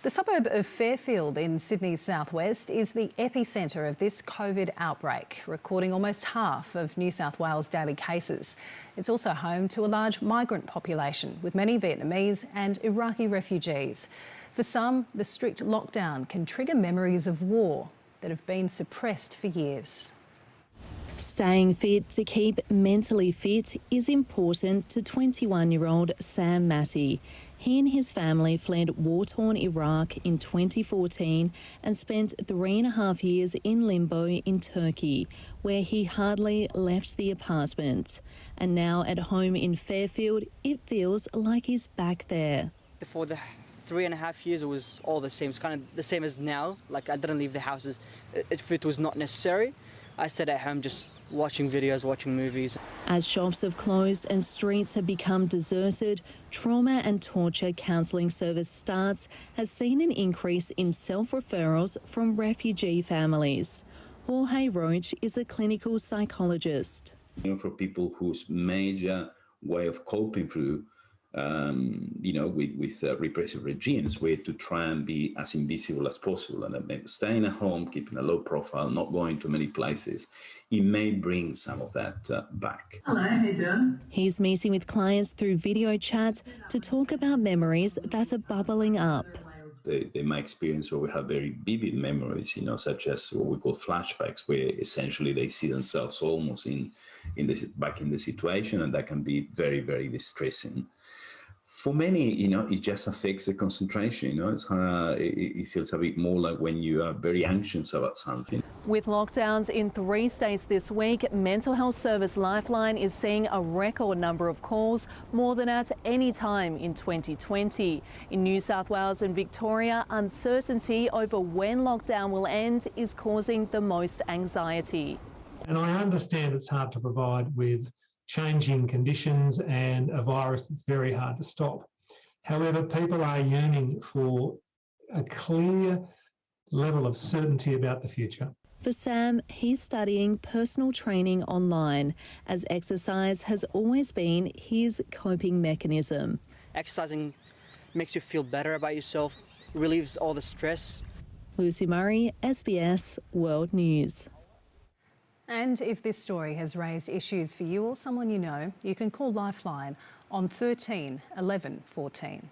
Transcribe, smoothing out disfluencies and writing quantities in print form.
The suburb of Fairfield in Sydney's southwest is the epicentre of this COVID outbreak, recording almost half of New South Wales' daily cases. It's also home to a large migrant population, with many Vietnamese and Iraqi refugees. For some, the strict lockdown can trigger memories of war that have been suppressed for years. Staying fit to keep mentally fit is important to 21-year-old Sam Matty. He and his family fled war-torn Iraq in 2014 and spent 3.5 years in limbo in Turkey, where he hardly left the apartment. And now at home in Fairfield, it feels like he's back there. For the 3.5 years, it was all the same. It's kind of the same as now. Like, I didn't leave the houses if it was not necessary. I stayed at home just watching videos, watching movies. As shops have closed and streets have become deserted, trauma and torture counselling service Starts has seen an increase in self-referrals from refugee families. Jorge Aroche is a clinical psychologist. For people whose major way of coping through with repressive regimes, where to try and be as invisible as possible, and that meant staying at home, keeping a low profile, not going to many places, it may bring some of that back. Hello, how you doing? He's meeting with clients through video chat to talk about memories that are bubbling up. They may experience where we have very vivid memories, such as what we call flashbacks, where essentially they see themselves almost back in the situation, and that can be very, very distressing. For many, it just affects the concentration. It feels a bit more like when you are very anxious about something. With lockdowns in 3 states this week, Mental Health Service Lifeline is seeing a record number of calls, more than at any time in 2020. In New South Wales and Victoria, uncertainty over when lockdown will end is causing the most anxiety. And I understand it's hard to provide with changing conditions and a virus that's very hard to stop. However, people are yearning for a clear level of certainty about the future. For Sam, he's studying personal training online, as exercise has always been his coping mechanism. Exercising makes you feel better about yourself, relieves all the stress. Lucy Murray, SBS World News. And if this story has raised issues for you or someone you know, you can call Lifeline on 13 11 14.